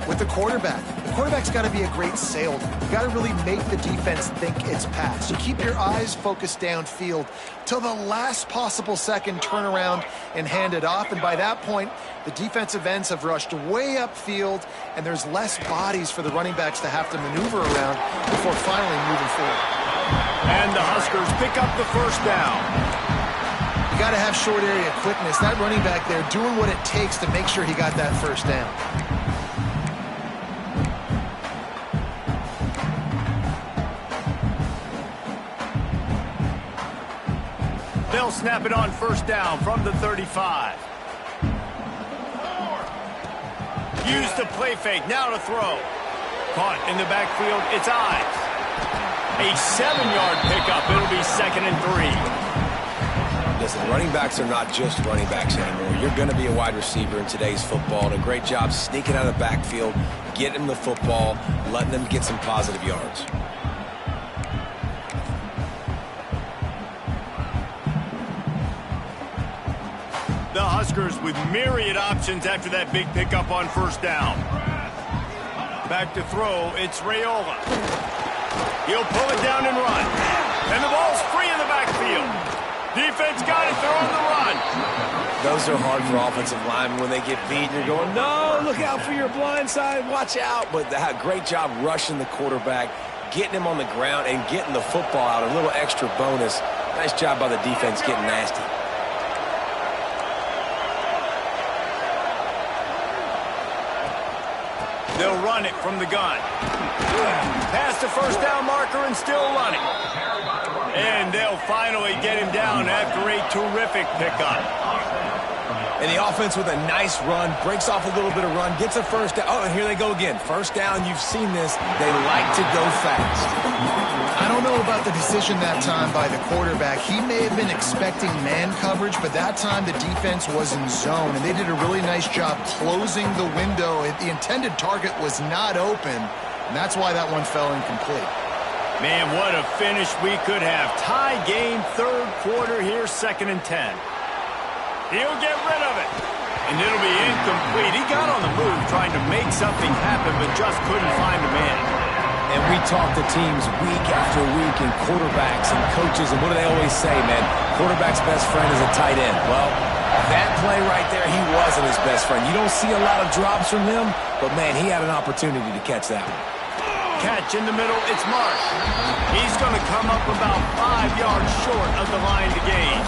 with the quarterback. The quarterback's got to be a great salesman. You got to really make the defense think it's pass. You keep your eyes focused downfield till the last possible second, turn around and hand it off. And by that point, the defensive ends have rushed way upfield, and there's less bodies for the running backs to have to maneuver around before finally moving forward. And the Huskers pick up the first down. You got to have short area quickness. That running back there doing what it takes to make sure he got that first down. They'll snap it on first down from the 35. Used to play fake, now to throw. Caught in the backfield, it's Ives. A 7-yard pickup, it'll be 2nd and 3. Listen, running backs are not just running backs anymore. You're going to be a wide receiver in today's football. And a great job sneaking out of the backfield, getting them the football, letting them get some positive yards. The Huskers with myriad options after that big pickup on first down. Back to throw, it's Raiola. He'll pull it down and run. And the ball's free in the backfield. Defense got it, they're on the run. Those are hard for offensive linemen when they get beat. You're going, no, look out for your blind side, watch out. But great job rushing the quarterback, getting him on the ground, and getting the football out. A little extra bonus. Nice job by the defense getting nasty. They'll run it from the gun. Past the first down marker and still running. And they'll finally get him down after a terrific pickup. And the offense with a nice run, breaks off a little bit of run, gets a first down. Oh, and here they go again. First down, you've seen this. They like to go fast. I don't know about the decision that time by the quarterback. He may have been expecting man coverage, but that time the defense was in zone, and they did a really nice job closing the window. The intended target was not open, and that's why that one fell incomplete. Man, what a finish we could have. Tie game, third quarter here, 2nd and 10. He'll get rid of it. And it'll be incomplete. He got on the move trying to make something happen, but just couldn't find the man. And we talk to teams week after week, and quarterbacks and coaches, and what do they always say, man? Quarterback's best friend is a tight end. Well, that play right there, he wasn't his best friend. You don't see a lot of drops from him, but, man, he had an opportunity to catch that one. Catch in the middle, it's Marsh. He's going to come up about 5 yards short of the line to gain.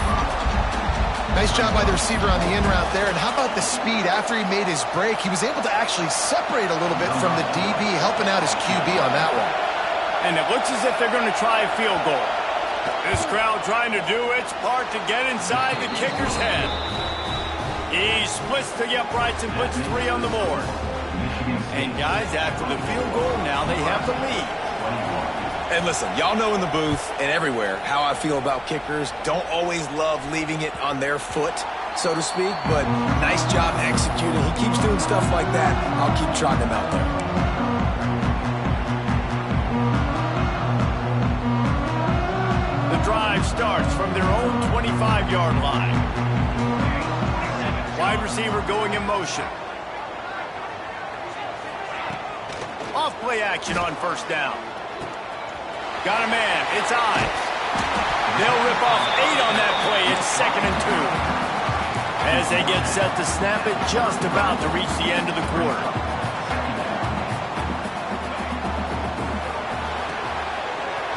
Nice job by the receiver on the in route there. And how about the speed? After he made his break, he was able to actually separate a little bit from the DB, helping out his QB on that one. And it looks as if they're going to try a field goal. This crowd trying to do its part to get inside the kicker's head. He splits the uprights and puts 3 on the board. And guys, after the field goal, now they have the lead. And listen, y'all know in the booth and everywhere how I feel about kickers. Don't always love leaving it on their foot, so to speak, but nice job executing. He keeps doing stuff like that. I'll keep trotting him out there. The drive starts from their own 25-yard line. Wide receiver going in motion. Off play action on first down. Got a man. It's Ives. They'll rip off 8 on that play. It's 2nd and 2. As they get set to snap it, just about to reach the end of the quarter.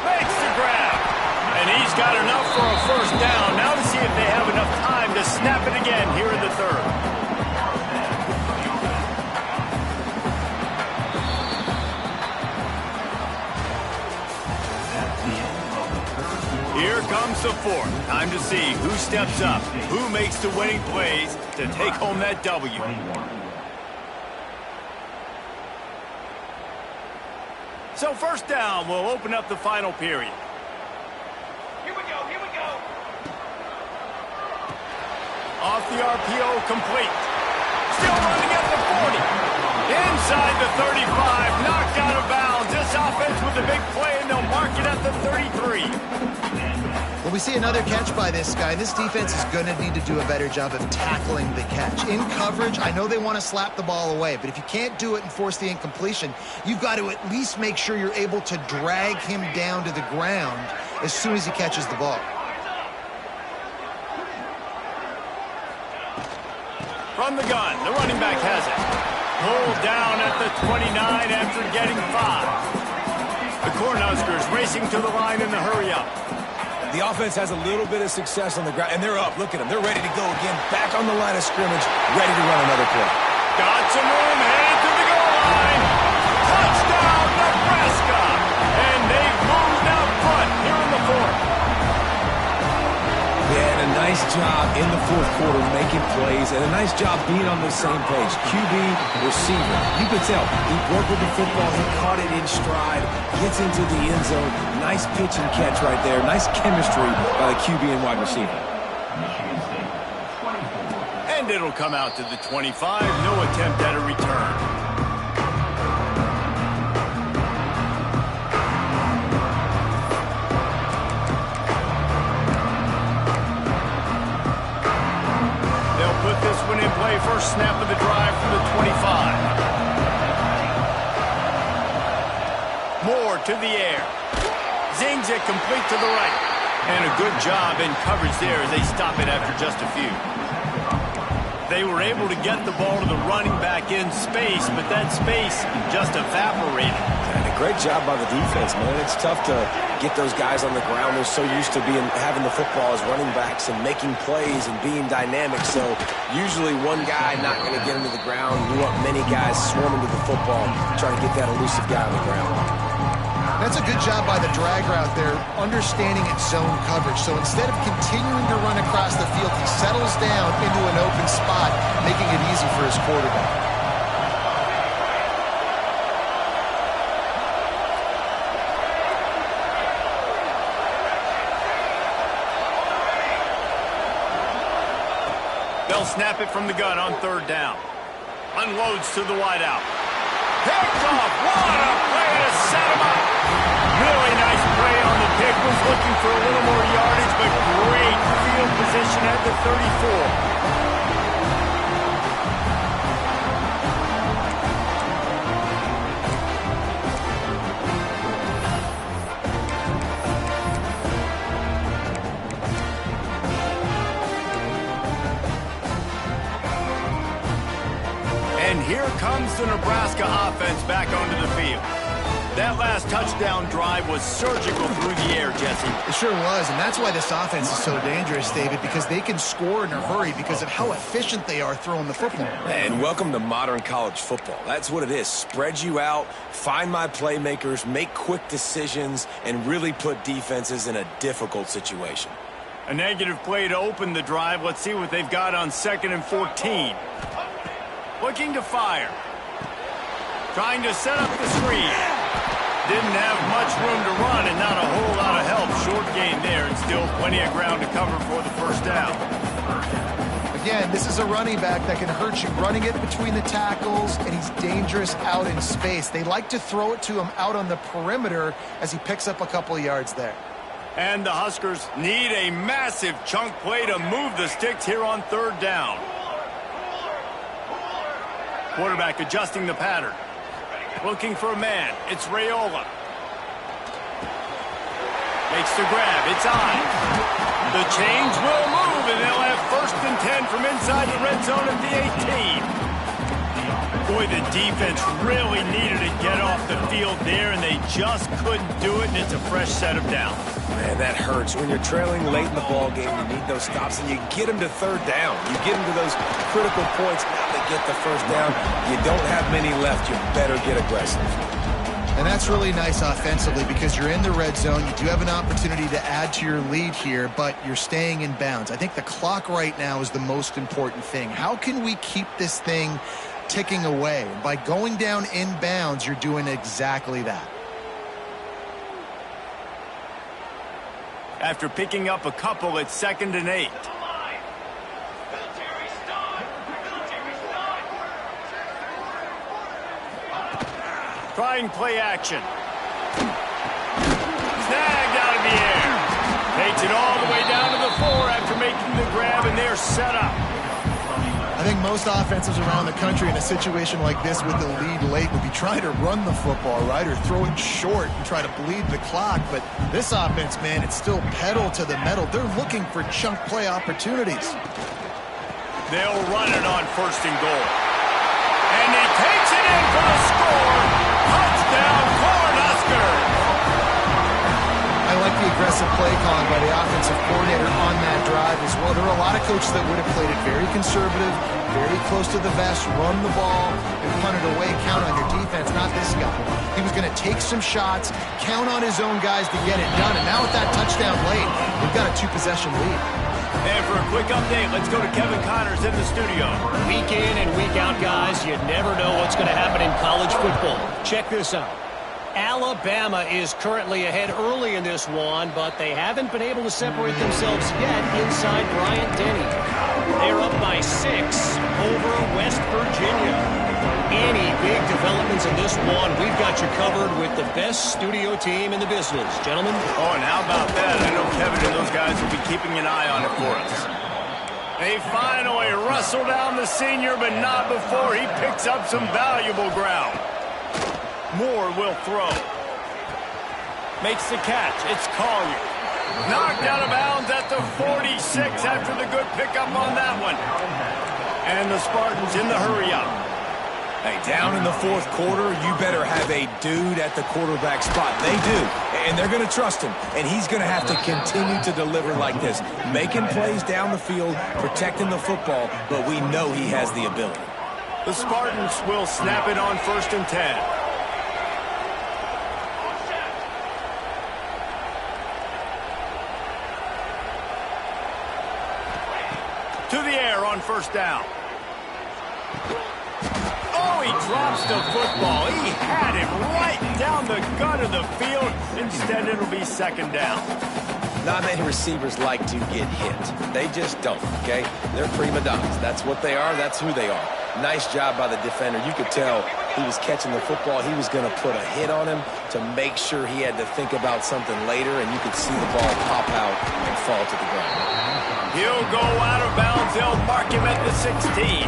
Makes the grab. And he's got enough for a first down. Now to see if they have enough time to snap it again here in the third. Here comes comes the fourth. Time to see who steps up, who makes the winning plays to take home that W. So first down, we'll open up the final period. Here we go, here we go. Off the RPO, complete. Still running at the 40. Inside the 35, knocked out of bounds. This offense with a big play, and they'll mark it at the 33. Well, we see another catch by this guy. This defense is going to need to do a better job of tackling the catch. In coverage, I know they want to slap the ball away, but if you can't do it and force the incompletion, you've got to at least make sure you're able to drag him down to the ground as soon as he catches the ball. From the gun, the running back has it. Pulled down at the 29 after getting 5. The Cornhuskers racing to the line in the hurry-up. The offense has a little bit of success on the ground, and they're up. Look at them. They're ready to go again. Back on the line of scrimmage, ready to run another play. Got some room, headed to the goal line. Touchdown, Nebraska! And they've moved out front here in the fourth. Yeah, and a nice job in the fourth quarter making plays, and a nice job being on the same page. QB, receiver. You could tell he worked with the football. He caught it in stride, gets into the end zone. Nice pitch and catch right there. Nice chemistry by the QB and wide receiver. And it'll come out to the 25. No attempt at a return. Put this one in play. First snap of the drive from the 25. Moore to the air. Zings it complete to the right. And a good job in coverage there as they stop it after just a few. They were able to get the ball to the running back in space, but that space just evaporated. And a great job by the defense, man. It's tough to get those guys on the ground. They're so used to having the football as running backs and making plays and being dynamic. So usually one guy not going to get into the ground. You want many guys swarming to the football, trying to get that elusive guy on the ground. That's a good job by the drag route there, understanding its zone coverage. So instead of continuing to run across the field, he settles down into an open spot, making it easy for his quarterback. They'll snap it from the gun on third down. Unloads to the wideout. Picks off. What a play to set him up. Really nice play on the pick. Was looking for a little more yardage, but great field position at the 34. And here comes the Nebraska offense back onto the field. That last touchdown drive was surgical through the air, Jesse. It sure was, and that's why this offense is so dangerous, David, because they can score in a hurry because of how efficient they are throwing the football. And welcome to modern college football. That's what it is. Spread you out, find my playmakers, make quick decisions, and really put defenses in a difficult situation. A negative play to open the drive. Let's see what they've got on 2nd and 14. Looking to fire. Trying to set up the screen. Didn't have much room to run and not a whole lot of help. Short gain there and still plenty of ground to cover for the first down. Again, this is a running back that can hurt you running it between the tackles, and he's dangerous out in space. They like to throw it to him out on the perimeter as he picks up a couple of yards there. And the Huskers need a massive chunk play to move the sticks here on third down. Quarterback adjusting the pattern. Looking for a man. It's Raiola. Makes the grab. It's on. The chains will move, and they'll have 1st and 10 from inside the red zone at the 18. Boy, the defense really needed to get off the field there, and they just couldn't do it, and it's a fresh set of down. Man, that hurts. When you're trailing late in the ball game, you need those stops, and you get them to third down. You get them to those critical points. Now they get the first down. You don't have many left. You better get aggressive. And that's really nice offensively because you're in the red zone. You do have an opportunity to add to your lead here, but you're staying in bounds. I think the clock right now is the most important thing. How can we keep this thing ticking away? By going down in bounds, you're doing exactly that. After picking up a couple, it's 2nd and 8. Trying play action. Snagged out of the air. Takes it all the way down to the 4 after making the grab, and they're set up. I think most offenses around the country in a situation like this with the lead late would be trying to run the football, right, or throw it short and try to bleed the clock. But this offense, man, it's still pedal to the metal. They're looking for chunk play opportunities. They'll run it on 1st and goal. And he takes it in for the score. Touchdown, Cornhuskers. I like the aggressive play calling by the offensive coordinator on that drive as well. There are a lot of coaches that would have played it very conservative, very close to the vest, run the ball, and punt it away, count on your defense. Not this guy. He was going to take some shots, count on his own guys to get it done. And now with that touchdown late, we've got a 2-possession lead. And for a quick update, let's go to Kevin Connors in the studio. Week in and week out, guys, you never know what's going to happen in college football. Check this out. Alabama is currently ahead early in this one, but they haven't been able to separate themselves yet inside Bryant-Denny. They're up by 6 over West Virginia. Any big developments in this one, we've got you covered with the best studio team in the business. Gentlemen? Oh, and how about that? I know Kevin and those guys will be keeping an eye on it for us. They finally wrestle down the senior, but not before he picks up some valuable ground. Moore will throw. Makes the catch. It's Collier. Knocked out of bounds at the 46 after the good pickup on that one. And the Spartans in the hurry-up. Hey, down in the 4th quarter, you better have a dude at the quarterback spot. They do, and they're going to trust him, and he's going to have to continue to deliver like this, making plays down the field, protecting the football, but we know he has the ability. The Spartans will snap it on 1st and 10. To the air on 1st down. Oh, he drops the football. He had it right down the gut of the field. Instead, it'll be 2nd down. Not many receivers like to get hit. They just don't, okay? They're prima donnas. That's what they are. That's who they are. Nice job by the defender. You could tell he was catching the football. He was going to put a hit on him to make sure he had to think about something later, and you could see the ball pop out and fall to the ground. He'll go out of bounds. They'll mark him at the 16.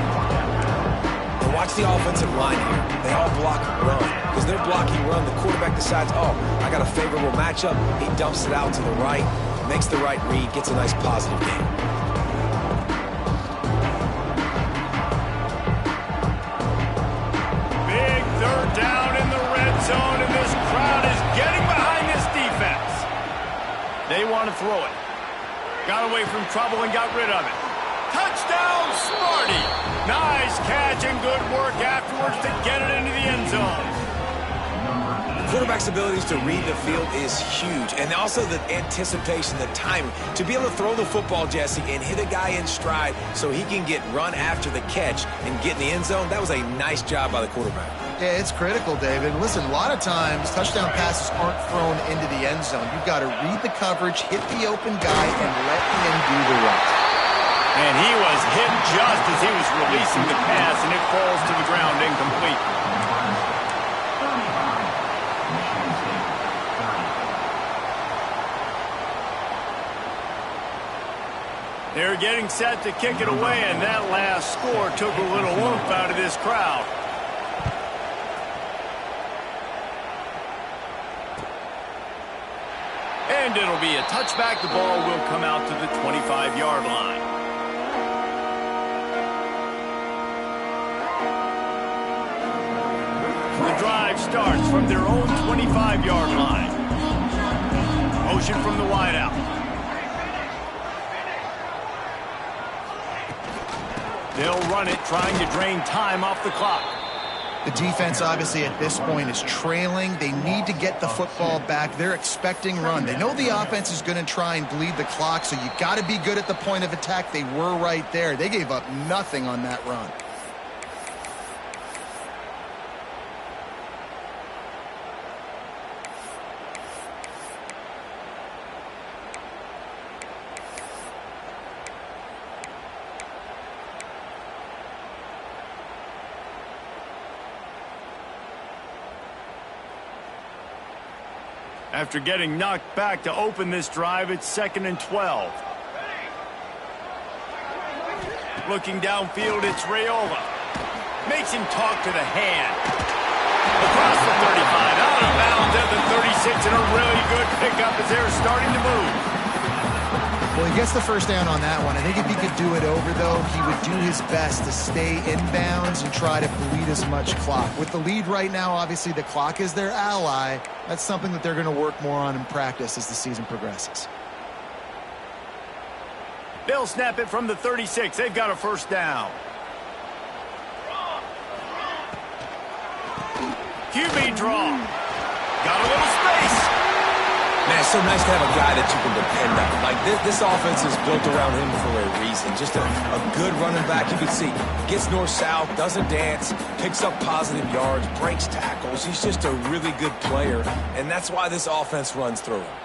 And watch the offensive line here. They all block and run. Because they're blocking run, the quarterback decides, oh, I got a favorable matchup. He dumps it out to the right, makes the right read, gets a nice positive gain. Big 3rd down in the red zone, and this crowd is getting behind this defense. They want to throw it. Got away from trouble and got rid of it. Touchdown, Smarty! Nice catch and good work afterwards to get it into the end zone. The quarterback's abilities to read the field is huge, and also the anticipation, the timing. To be able to throw the football, Jesse, and hit a guy in stride so he can get run after the catch and get in the end zone, that was a nice job by the quarterback. Yeah, it's critical, David. Listen, a lot of times touchdown passes aren't thrown into the end zone. You've got to read the coverage, hit the open guy, and let him do the rest. And he was hit just as he was releasing the pass, and it falls to the ground incomplete. They're getting set to kick it away, and that last score took a little oomph out of this crowd. And it'll be a touchback. The ball will come out to the 25-yard line. The drive starts from their own 25-yard line. Motion from the wideout. They'll run it, trying to drain time off the clock. The defense, obviously, at this point is trailing. They need to get the football back. They're expecting run. They know the offense is going to try and bleed the clock, so you got to be good at the point of attack. They were right there. They gave up nothing on that run. After getting knocked back to open this drive, it's 2nd and 12. Looking downfield, it's Raiola. Makes him talk to the hand. Across the 35, out of bounds at the 36, and a really good pickup as they're starting to move. Well, he gets the first down on that one. I think if he could do it over, though, he would do his best to stay inbounds and try to bleed as much clock. With the lead right now, obviously the clock is their ally. That's something that they're going to work more on in practice as the season progresses. They'll snap it from the 36. They've got a first down. QB draw. Got a little space. Man, it's so nice to have a guy that you can depend on. Like, this offense is built around him for a reason. Just a good running back. You can see, gets north-south, doesn't dance, picks up positive yards, breaks tackles. He's just a really good player, and that's why this offense runs through him.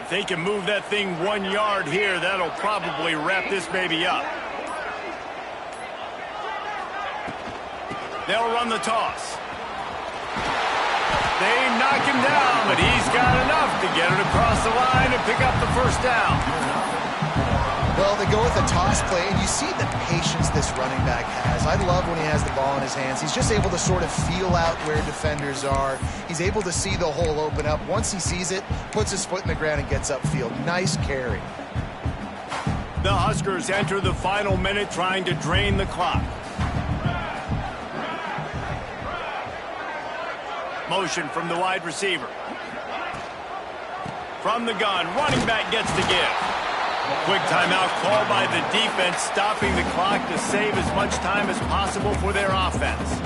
If they can move that thing 1 yard here, that'll probably wrap this baby up. They'll run the toss. They knock him down, but he's got enough to get it across the line and pick up the first down. Well, they go with a toss play, and you see the patience this running back has. I love when he has the ball in his hands. He's just able to sort of feel out where defenders are. He's able to see the hole open up. Once he sees it, puts his foot in the ground and gets upfield. Nice carry. The Huskers enter the final minute trying to drain the clock. Motion from the wide receiver. From the gun, running back gets the give. Quick timeout called by the defense, stopping the clock to save as much time as possible for their offense.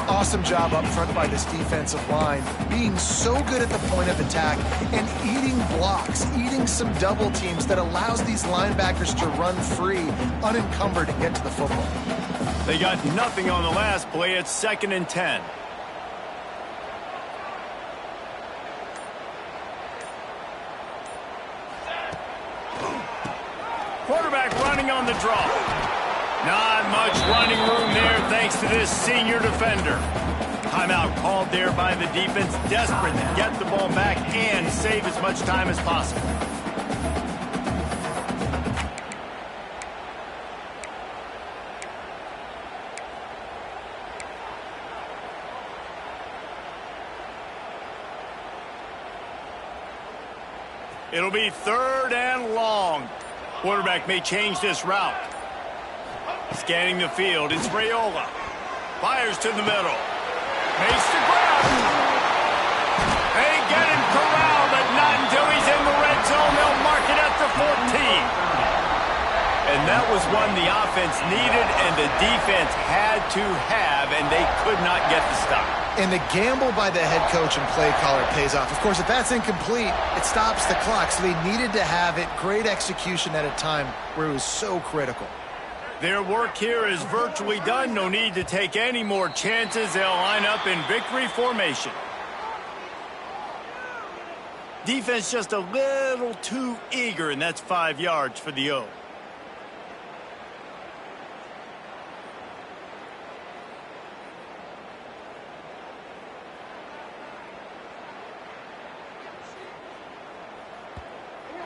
Awesome job up front by this defensive line, being so good at the point of attack and eating blocks, eating some double teams that allows these linebackers to run free, unencumbered, and get to the football. They got nothing on the last play. It's 2nd and 10. Quarterback running on the draw. Not much running room there thanks to this senior defender. Timeout called there by the defense, desperate to get the ball back and save as much time as possible. It'll be 3rd and long. Quarterback may change this route. Scanning the field, it's Raiola. Fires to the middle. Makes the grab. They get him corralled, but not until he's in the red zone. They'll mark it at the 14. And that was one the offense needed and the defense had to have, and they could not get the stop. And the gamble by the head coach and play caller pays off. Of course, if that's incomplete, it stops the clock. So they needed to have it. Great execution at a time where it was so critical. Their work here is virtually done. No need to take any more chances. They'll line up in victory formation. Defense just a little too eager, and that's 5 yards for the O.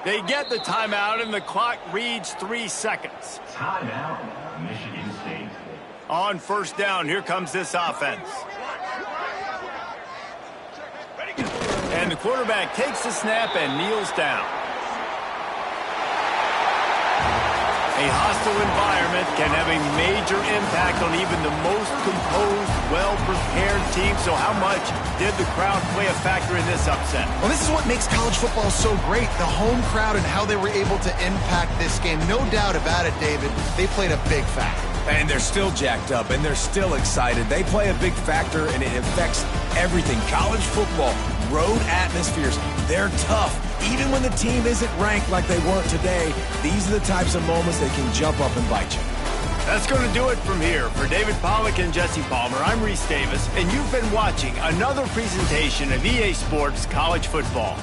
They get the timeout, and the clock reads 3 seconds. Timeout, Michigan State. On first down, here comes this offense. And the quarterback takes the snap and kneels down. A hostile environment can have a major impact on even the most composed, well-prepared team. So how much did the crowd play a factor in this upset? Well, this is what makes college football so great. The home crowd and how they were able to impact this game. No doubt about it, David. They played a big factor. And they're still jacked up, and they're still excited. They play a big factor, and it affects everything. College football, road atmospheres, they're tough. Even when the team isn't ranked like they weren't today, these are the types of moments that can jump up and bite you. That's going to do it from here. For David Pollack and Jesse Palmer, I'm Reese Davis, and you've been watching another presentation of EA Sports College Football.